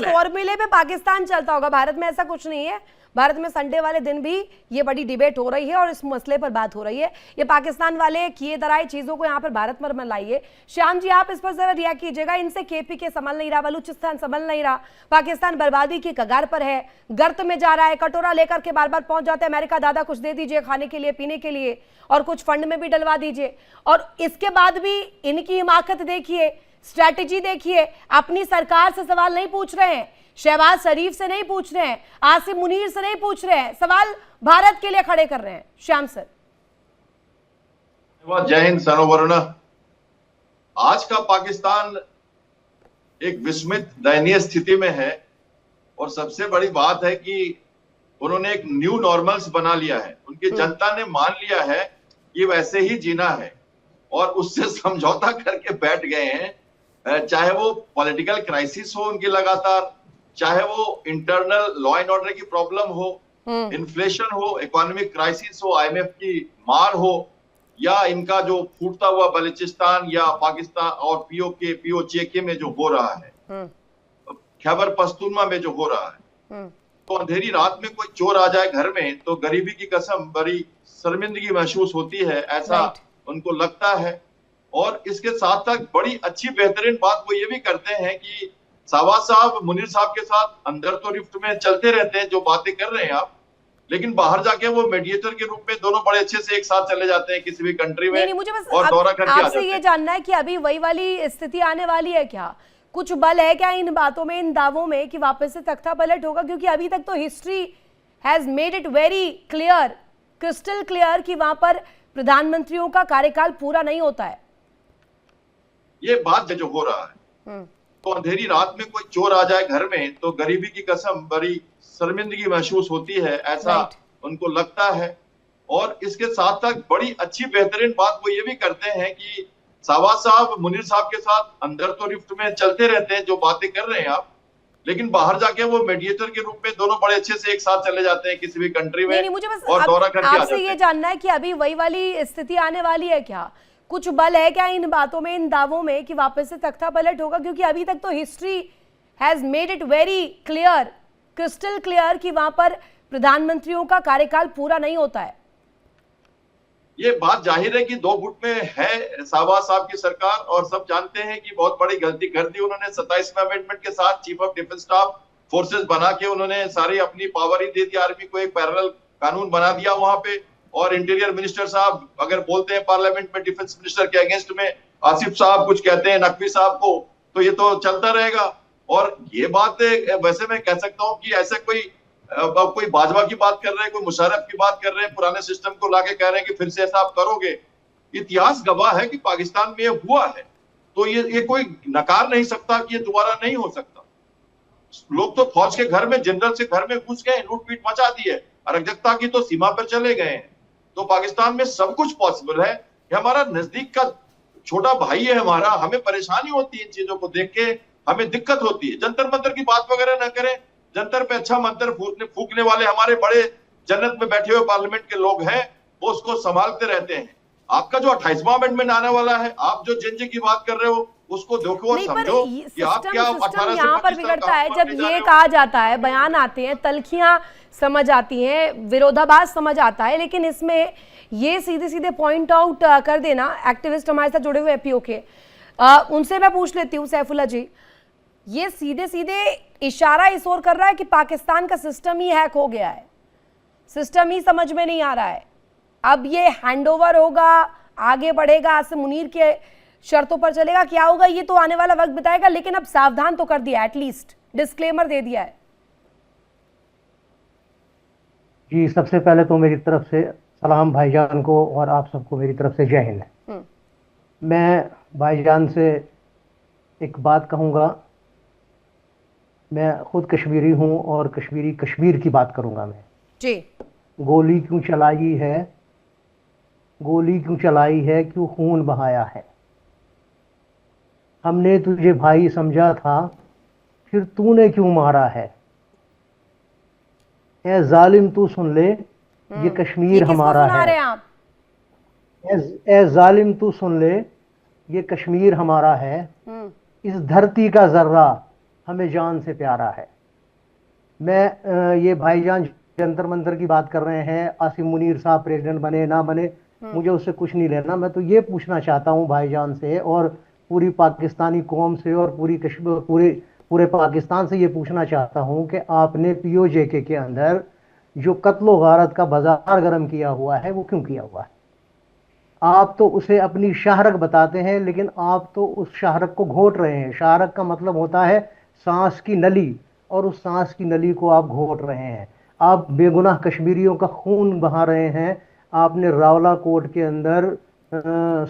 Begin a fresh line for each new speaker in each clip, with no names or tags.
इस फॉर्मूले पे पाकिस्तान चलता होगा, भारत में ऐसा कुछ नहीं है। भारत में संडे वाले दिन भी ये बड़ी डिबेट हो रही है और इस मसले पर बात हो रही है। ये पाकिस्तान वाले किए दराए चीजों को यहाँ पर भारत में लाइए। श्याम जी, आप इस पर जरा रिएक्ट कीजिएगा। इनसे केपीके संभल नहीं रहा, बलूचिस्तान संभल नहीं रहा, पाकिस्तान बर्बादी की कगार पर है, गर्त में जा रहा है, कटोरा लेकर के बार बार पहुंच जाते हैं अमेरिका, दादा कुछ दे दीजिए खाने के लिए, पीने के लिए, और कुछ फंड में भी डलवा दीजिए। और इसके बाद भी इनकी हिमाकत देखिए, स्ट्रैटेजी देखिए। अपनी सरकार से सवाल नहीं पूछ रहे हैं, शहबाज शरीफ से नहीं पूछ रहे हैं, आसिम मुनीर से नहीं पूछ रहे हैं, सवाल भारत के लिए खड़े कर रहे हैं। श्याम सर।
जय हिंद सनोवर्ण। आज का पाकिस्तान एक विस्मित दयनीय स्थिति में है और सबसे बड़ी बात है कि उन्होंने एक न्यू नॉर्मल्स बना लिया है। उनकी जनता ने मान लिया है कि वैसे ही जीना है और उससे समझौता करके बैठ गए हैं। चाहे वो पॉलिटिकल क्राइसिस हो उनकी लगातार, चाहे वो इंटरनल लॉ एंड ऑर्डर की प्रॉब्लम हो, इन्फ्लेशन हो, इकोनॉमिक क्राइसिस हो, आईएमएफ की मार हो, या इनका जो फूटता हुआ बलूचिस्तान या पाकिस्तान और पीओके में जो हो रहा है, खैबर पख्तूनख्वा में जो हो रहा है। तो अंधेरी रात में कोई चोर आ जाए घर में तो गरीबी की कसम बड़ी शर्मिंदगी महसूस होती है, ऐसा उनको लगता है। और इसके साथ साथ बड़ी अच्छी बेहतरीन बात वो ये भी करते हैं कि शहबाज साहब मुनीर साहब के साथ अंदर तो रिफ्ट में चलते रहते हैं, जो बातें कर रहे हैं आप, लेकिन बाहर जाके वो मीडिएटर के रूप में दोनों बड़े अच्छे से एक साथ चले जाते हैं किसी भी कंट्री में। नहीं, मुझे बस और दौरा करके आ जाते हैं।
आपसे ये जानना है कि अभी वही वाली स्थिति आने वाली है क्या? कुछ बल है क्या इन बातों में, इन दावों में कि वापस से तख्ता पलट होगा? क्योंकि अभी तक तो history has made it very clear, crystal clear, कि वहां पर प्रधानमंत्रियों का कार्यकाल पूरा नहीं होता है।
ये बात जो हो रहा है, तो अंधेरी रात में कोई चोर आ जाए घर में तो गरीबी की कसम बड़ी शर्मिंदगी महसूस होती है, ऐसा उनको लगता है। और इसके साथ साथ बड़ी अच्छी बेहतरीन बात वो ये भी करते हैं कि शहबाज साहब मुनीर साहब के साथ अंदर तो रिफ्ट में चलते रहते हैं, जो बातें कर रहे हैं आप, लेकिन बाहर जाके वो मीडिएटर के रूप में दोनों बड़े अच्छे से एक साथ चले जाते हैं किसी भी कंट्री में।
मुझे बस
और दौरा करके आ जाते हैं।
आपसे ये जानना है कि अभी वही वाली स्थिति आने वाली है क्या? कुछ बल है क्या इन बातों में, इन दावों में कि वापस से तख्ता पलट होगा? क्योंकि अभी तक तो history has made it very clear, crystal clear, कि वहां पर प्रधानमंत्रियों का कार्यकाल पूरा नहीं होता है।
ये बात जाहिर है कि दो गुट में है शहबाज साहब की सरकार, और सब जानते हैं कि बहुत बड़ी गलती कर दी उन्होंने। 27वें अमेंडमेंट के साथ chief of defence staff forces बना के उन्होंने सारी अपनी पावर ही दे दी आर्मी को, एक पैरेलल कानून बना दिया वहां पे। और इंटीरियर मिनिस्टर साहब अगर बोलते हैं पार्लियामेंट में डिफेंस मिनिस्टर के अगेंस्ट में, आसिफ साहब कुछ कहते हैं नकवी साहब को, तो ये तो चलता रहेगा। और ये बात वैसे मैं कह सकता हूँ कि ऐसे कोई बाजवा की बात कर रहे हैं, कोई मुशर्रफ की बात कर रहे हैं, पुराने सिस्टम को लाके कह रहे हैं कि फिर से ऐसा आप करोगे। इतिहास गवाह है कि पाकिस्तान में ये हुआ है, तो ये कोई नकार नहीं सकता कि ये दोबारा नहीं हो सकता। लोग तो फौज के घर में, जनरल से घर में घुस गए, लूटपीट मचा दी है, अराजकता की तो सीमा पर चले गए हैं। तो पाकिस्तान में सब कुछ पॉसिबल है। ये हमारा नजदीक का छोटा भाई है हमारा, हमें परेशानी होती है इन चीजों को देख के, हमें दिक्कत होती है। जंतर मंतर की बात वगैरह न करें, जंतर पे अच्छा मंतर फूकने वाले हमारे बड़े जन्नत में बैठे हुए पार्लियामेंट के लोग हैं, वो उसको संभालते रहते हैं। आपका जो 28वां अमेंडमेंट आने वाला है, आप जो जिंजे की बात कर रहे हो उसको देखो और समझो कि आप क्या 18
यहाँ पर बिगड़ता है जब ये कहा जाता है, बयान आते हैं, तलखियां समझ आती हैं, विरोधाभास समझ आता है, लेकिन इसमें ये सीधे सीधे पॉइंट आउट कर देना। एक्टिविस्ट हमारे साथ जुड़े हुए पीओके, उनसे मैं पूछ लेती हूँ, सैफुल्ला जी, ये सीधे सीधे इशारा इस ओर कर रहा है कि पाकिस्तान का सिस्टम ही हैक हो गया है, सिस्टम ही समझ में नहीं आ रहा है, अब ये हैंडओवर होगा, आगे बढ़ेगा, आसिम मुनीर के शर्तों पर चलेगा, क्या होगा ये तो आने वाला वक्त बताएगा। लेकिन अब सावधान तो कर दिया, एटलीस्ट डिस्क्लेमर दे दिया है।
जी, सबसे पहले तो मेरी तरफ से सलाम भाईजान को, और आप सबको मेरी तरफ से जय हिंद। मैं भाईजान से एक बात कहूँगा, मैं खुद कश्मीरी हूँ और कश्मीर की बात करूँगा मैं
जी।
गोली क्यों चलाई है, गोली क्यों चलाई है, क्यों खून बहाया है, हमने तुझे भाई समझा था, फिर तूने क्यों मारा है, ए जालिम तू सुन ले, ये कश्मीर हमारा है, ए जालिम तू सुन ले, ये कश्मीर हमारा है, इस धरती का जर्रा हमें जान से प्यारा है। मैं ये भाईजान जंतर मंतर की बात कर रहे हैं, आसिम मुनीर साहब प्रेसिडेंट बने ना बने, मुझे उससे कुछ नहीं लेना। मैं तो ये पूछना चाहता हूँ भाईजान से और पूरी पाकिस्तानी कौम से और पूरी कश्मीर पूरे पाकिस्तान से ये पूछना चाहता हूँ कि आपने पीओजेके के अंदर जो कत्लो गारत का बाजार गर्म किया हुआ है वो क्यों किया हुआ है? आप तो उसे अपनी शाहरक बताते हैं, लेकिन आप तो उस शाहरक को घोट रहे हैं। शाहरक का मतलब होता है सांस की नली, और उस सांस की नली को आप घोट रहे हैं। आप बेगुनाह कश्मीरियों का खून बहा रहे हैं। आपने रावला कोट के अंदर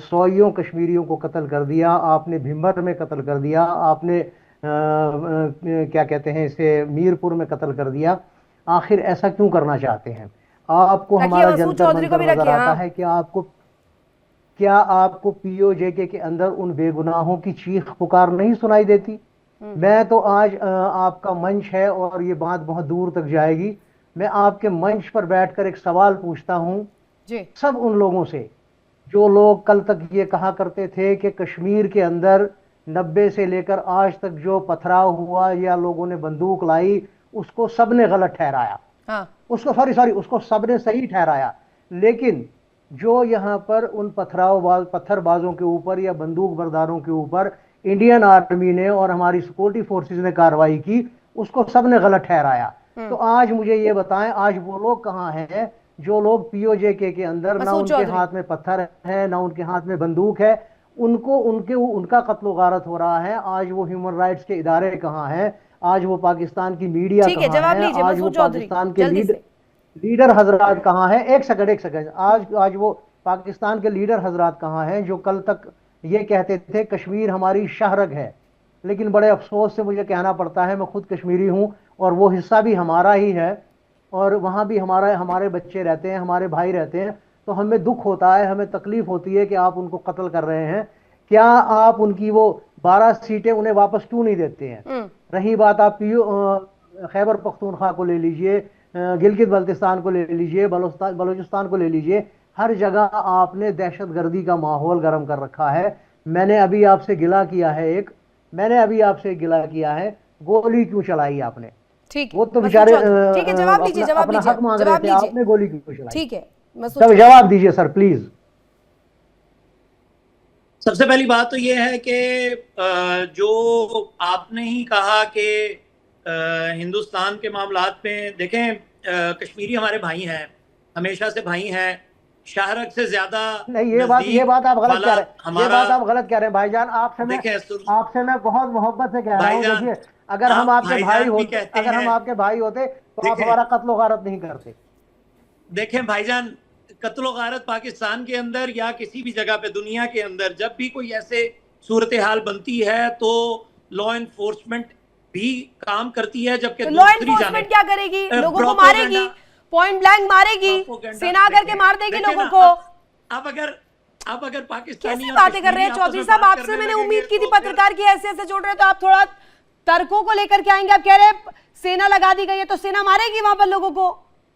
सौयों कश्मीरियों को कत्ल कर दिया, आपने भिम्बर में कत्ल कर दिया, आपने क्या कहते हैं इसे, मीरपुर में कत्ल कर दिया। आखिर ऐसा क्यों करना चाहते हैं? आपको हमारा जंतर मंतर नजर आता है कि क्या आपको पीओजेके के अंदर उन बेगुनाहों की चीख पुकार नहीं सुनाई देती? मैं तो आज आपका मंच है और ये बात बहुत दूर तक जाएगी। मैं आपके मंच पर बैठकर एक सवाल पूछता हूं सब उन लोगों से जो लोग कल तक ये कहा करते थे कि कश्मीर के अंदर 90 से लेकर आज तक जो पथराव हुआ या लोगों ने बंदूक लाई उसको सबने गलत ठहराया। उसको उसको सबने सही ठहराया। लेकिन जो यहाँ पर उन पत्थरबाजों के ऊपर या बंदूक बरदारों के ऊपर इंडियन आर्मी ने और हमारी सिक्योरिटी फोर्सेस ने कार्रवाई की, उसको सबने गलत ठहराया। तो आज मुझे ये बताएं, आज वो लोग कहाँ हैं जो लोग पीओजेके के अंदर ना उनके हाथ में पत्थर है ना उनके हाथ में बंदूक है, उनका कत्लो गारत हो रहा है। आज वो ह्यूमन राइट्स के इदारे कहाँ हैं? आज वो पाकिस्तान की मीडिया कहाँ है? आज वो पाकिस्तान के लीडर हजरात कहाँ हैं? एक सेकंड, आज वो पाकिस्तान के लीडर हजरात कहाँ हैं जो कल तक ये कहते थे कश्मीर हमारी शाहरग है? लेकिन बड़े अफसोस से मुझे कहना पड़ता है, मैं खुद कश्मीरी हूं और वो हिस्सा भी हमारा ही है और वहां भी हमारे बच्चे रहते हैं, हमारे भाई रहते हैं। तो हमें दुख होता है, हमें तकलीफ होती है कि आप उनको कत्ल कर रहे हैं। क्या आप उनकी वो 12 सीटें उन्हें वापस क्यों नहीं देते हैं? रही बात आप खैबर पख्तूनख्वा को ले लीजिए, गिलगित बल्तिस्तान को ले लीजिए, बलोचिस्तान को ले लीजिए, हर जगह आपने दहशतगर्दी का माहौल गर्म कर रखा है। मैंने अभी आपसे गिला किया है, गोली क्यों चलाई आपने?
ठीक,
वो तो बेचारे
ठीक है, जवाब लीजिए,
हक मांग रहे थे, आपने गोली क्यों चलाई?
ठीक है,
सर जवाब दीजिए सर प्लीज।
सबसे पहली बात तो ये है कि जो आपने ही कहा कि हिंदुस्तान के मामलात में देखें, कश्मीरी हमारे भाई हैं, हमेशा से भाई हैं, शाहरग से ज्यादा
नहीं। ये बात आप गलत कह रहे हैं, ये बात आप गलत कह रहे हैं भाईजान। आपसे मैं बहुत मोहब्बत से कह रहा हूँ, देखिए अगर हम आपके भाई होते तो आप हमारा कत्लो गारत नहीं करते।
देखें भाईजान, कत्लो गारत पाकिस्तान के अंदर या किसी भी जगह पे दुनिया के अंदर जब भी कोई ऐसे सूरत हाल बनती है तो लॉ एनफोर्समेंट भी काम करती है, जबकि
लॉ एनफोर्समेंट क्या करेगी? लोगों को मारेगी, पॉइंट ब्लैंक मारेगी, सेना करके मार देगी लोगों को।
अब अगर पाकिस्तानी
कैसी बातें कर रहे हैं चौधरी साहब? आपसे मैंने उम्मीद की थी पत्रकार की हैसियत से जोड़ रहे, तो आप थोड़ा तर्कों को लेकर के आएंगे। आप कह रहे हैं सेना लगा दी गई है, तो सेना मारेगी वहां पर लोगों को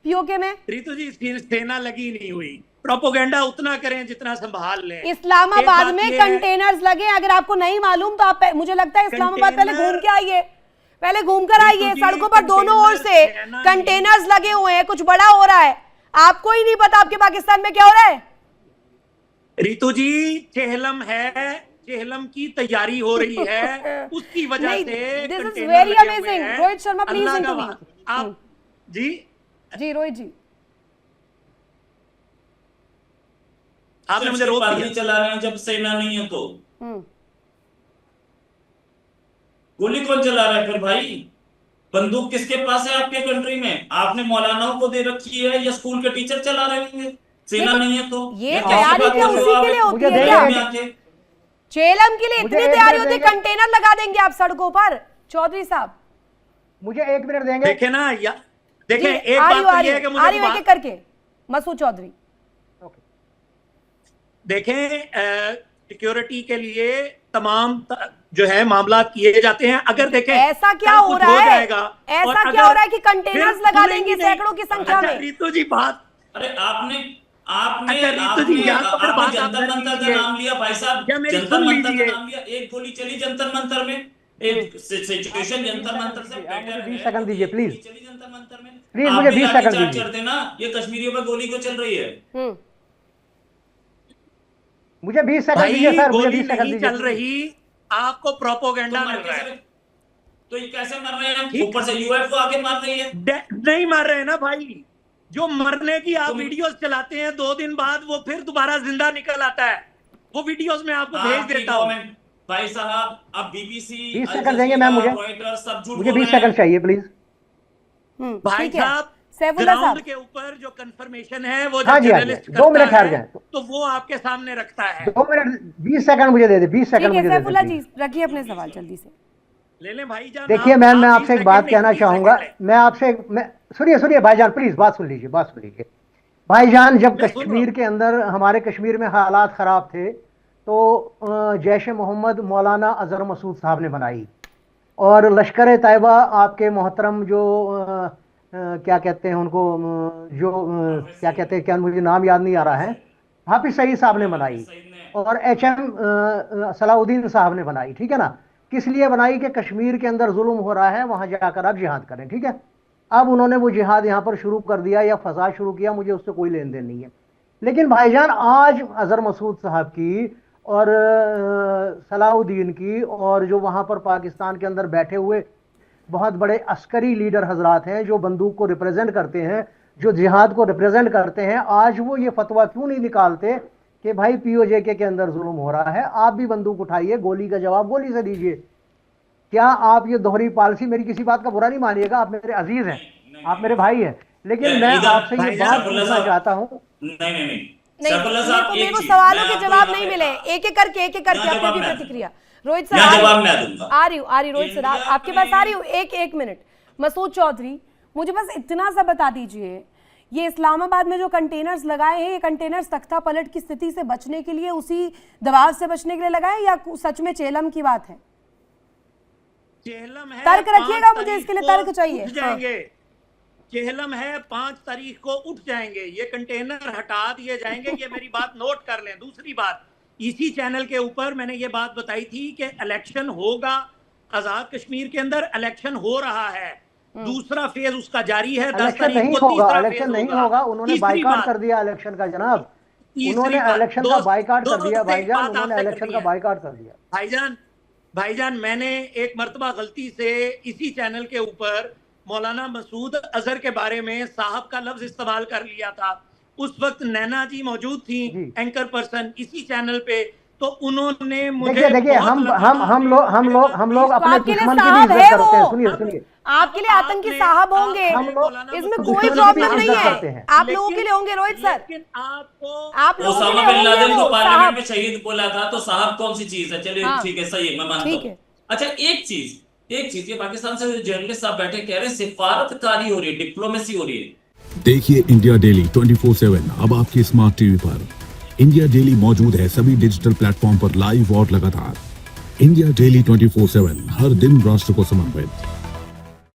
पीओके में?
रितु जी, सेना लगी नहीं हुई, प्रोपोगेंडा उतना करें जितना संभाल लें।
इस्लामाबाद में कंटेनर्स लगे, अगर आपको नहीं मालूम तो आप मुझे लगता है इस्लामाबाद पहले घूम के आइए, पहले घूम कर आइए। सड़कों पर दोनों ओर से कंटेनर्स लगे हुए हैं, कुछ बड़ा हो रहा है, आपको ही नहीं पता आपके पाकिस्तान में क्या हो रहा है?
रितु जी, चेहलम है, चेहलम की तैयारी हो रही है, उसकी वजह से
this is very amazing. Rohit Sharma please intervene.
आप
जी रोहित जी,
आपने मुझे रोक दिया।
चला रहे हैं जब सेना नहीं है तो गोली कौन चला रहा है फिर भाई? बंदूक किसके पास है आपके कंट्री में? आपने मौलानाओं को दे रखी है या स्कूल के टीचर चला रहे होंगे? सेना नहीं है तो
ये तैयारी क्या उसी के लिए होती है क्या? चेलम के लिए इतनी तैयारी होती है, कंटेनर लगा देंगे आप सड़कों पर? चौधरी साहब
मुझे 1 मिनट देंगे?
देखे ना, देखें एक बात तो ये है कि मुझे
एक करके मसूद चौधरी
देखें, सिक्योरिटी के लिए तमाम जो है मामला किए जाते हैं। अगर देखें
ऐसा क्या हो रहा है, ऐसा क्या हो रहा है कि कंटेनर्स लगा देंगे सैकड़ों की संख्या में?
रितु जी बात,
अरे आपने
रितु जी
जंतर मंतर का नाम लिया भाई साहब, जंतर मंतर का नाम लिया, एक गोली चली जंतर मंतर में, सिचुएशन जंतर मंतर से बेटर है।
20 सेकंड दीजिए प्लीज,
चलिए जंतर मंतर में
प्लीज
आप
मुझे
भी
20 सेकंड
लाठीचार्ज
दीजिए।
कर देना, ये कश्मीरियों पर गोली क्यों चल रही है?
मुझे 20 सेकंड
भाई
दीजिए सर, मुझे
गोली
20 सेकंड
नहीं
दीजिए
चल रही, आपको
तो
प्रोपोगेंडा
मर
मिल रहा है।
कैसे, तो ये कैसे मर रहे हैं?
ठीक।
ऊपर से यूएफओ आके मार रही है।
नहीं मार रहे हैं ना भाई, जो मरने की आप
तुम-
वीडियोस चलाते हैं 2 दिन बाद वो फिर दोबारा जिंदा निकल आता है, वो वीडियोस मैं आपको भेज
आपकी
देता हूँ।
गवर्नमेंट भाई साहब, अब बीबीसी
20 सेकंड देंगे मैम मुझे,
रॉयटर्स सब झूठ
मुझे
बोल
20
रहे हैं।
सेकंड चाहिए प्लीज।
भाई
ठीक है
साहब
सैफुल्ला
ग्राउंड
साहब,
के ऊपर जो कंफर्मेशन है वो
हाँ
जब
जी, हाँ जी,
जर्नलिस्ट
2 मिनट
करता
ठहर
है
जाए,
तो वो आपके सामने रखता है।
2 मिनट 20 सेकंड मुझे दे दे, 20 सेकंड
ठीक है
मुझे दे
सैफुल्ला
दे
जी
please।
रखिए अपने सवाल जल्दी से।
ले लें भाईजान।
देखिए मैम, मैं
आप
आपसे
20
एक बात
सेकंड
कहना
नहीं, 30
चाहूंगा,
सेकंड है।
मैं आपसे सुनिए सुनिए भाईजान प्लीज, बात सुन लीजिए, बात सुन लीजिए भाईजान। जब
मैं सुन रहा
कश्मीर के अंदर, हमारे कश्मीर में हालात खराब थे तो जैश मोहम्मद मौलाना अजहर मसूद साहब ने बनाई, और लश्कर तैयबा आपके मोहतरम जो क्या कहते हैं उनको, क्या कहते हैं, क्या मुझे नाम याद नहीं आ रहा है, हाफिज सईद साहब ने बनाई, और HM सलाउद्दीन साहब ने बनाई। ठीक है ना, किस लिए बनाई? कि कश्मीर के अंदर जुल्म हो रहा है, वहां जाकर आप जिहाद करें। ठीक है, अब उन्होंने वो जिहाद यहाँ पर शुरू कर दिया या फसाद शुरू किया, मुझे उससे कोई लेन देन नहीं है। लेकिन भाईजान आज अजहर मसूद साहब की और सलाउद्दीन की, और जो वहां पर पाकिस्तान के अंदर बैठे हुए बहुत बड़े अस्करी लीडर हजरात हैं जो बंदूक को रिप्रेजेंट करते हैं, जो जिहाद को रिप्रेजेंट करते हैं, आज वो ये फतवा क्यों नहीं निकालते कि भाई POJK के अंदर जुल्म हो रहा है, आप भी बंदूक उठाइए, गोली का जवाब गोली से दीजिए। क्या आप ये दोहरी पॉलिसी, मेरी किसी बात का बुरा नहीं मानिएगा, आप मेरे अजीज हैं, आप मेरे भाई हैं, लेकिन मैं आपसे ये बात पूछना चाहता हूँ।
नहीं
मेरे को सवालों के जवाब नहीं मिले, एक एक करके अपनी प्रतिक्रिया। रोहित सर
जवाब मैं दूंगा।
आ रही रोहित सर आपके पास आ रही हूँ, एक मिनट। मसूद चौधरी, मुझे बस इतना सा बता दीजिए, ये इस्लामाबाद में जो कंटेनर्स लगाए हैं, ये कंटेनर्स तख्ता पलट की स्थिति से बचने के लिए, उसी दबाव से बचने के लिए लगाए, या सच में चेलम की बात है?
चेहलम है,
तर्क रखिएगा, मुझे इसके लिए तर्क चाहिए।
उठ जाएंगे। चेहलम है, 5 तारीख को उठ जाएंगे, ये कंटेनर हटा दिए जाएंगे, ये मेरी बात नोट कर लें। दूसरी बात, इसी चैनल के ऊपर मैंने ये बात बताई थी कि इलेक्शन होगा, आजाद कश्मीर के अंदर इलेक्शन हो रहा है, दूसरा फेज उसका जारी है, 10
इलेक्शन
तारीख
नहीं
को
होगा,
तीसरा
इलेक्शन
फेज
नहीं
होगा।
होगा, उन्होंने
तीसरी
बाइकआउट
बात,
कर दिया इलेक्शन का जनाब,
तीसरी
उन्होंने
बात,
इलेक्शन का
दोस्त-
बाइकआउट कर दिया
दोस्त, एक
भाईजान,
बात
उन्होंने
आपसे
इलेक्शन
करनी
का
है।
बाइकआउट कर दिया।
भाईजान मैंने एक मर्तबा गलती से इसी चैनल के ऊपर मौलाना मसूद अजहर के बारे में साहब का लफ्ज इस्तेमाल कर लिया था। उस वक्त नैना जी मौजूद थी, एंकर पर्सन इसी चैनल पे, तो उन्होंने मुझे
देखिए हम लोग अपने
आपके लिए
दुश्मन की भी
साहब
इज्जत
है
करते हैं।
वो,
सुनिए
आपके लिए आतंकी साहब होंगे,
हम लोग
इसमें
दुश्मन
कोई
की
प्रॉब्लम
भी
नहीं
इज्जत
है,
करते हैं।
आप लोगों के लिए होंगे रोहित सर,
लेकिन आपको
आप लोगों के
ओसामा
लिए
बिन
होंगे
लादेन को
वो
पार्लियामेंट
साहब।
में शहीद बोला था, तो साहब कौन सी चीज है? चलिए
हाँ।
ठीक है, सही है, मैं मानता
ठीक
हूँ।
है।
अच्छा, एक चीज ये पाकिस्तान से जर्नलिस्ट साहब बैठे कह रहे हैं सिफारतकारी हो रही है, डिप्लोमेसी हो रही है।
देखिए इंडिया डेली 24/7 अब आपकी स्मार्ट टीवी पर। इंडिया डेली मौजूद है सभी डिजिटल प्लेटफॉर्म पर लाइव और लगातार। इंडिया डेली 24/7 हर दिन राष्ट्र को समर्पित।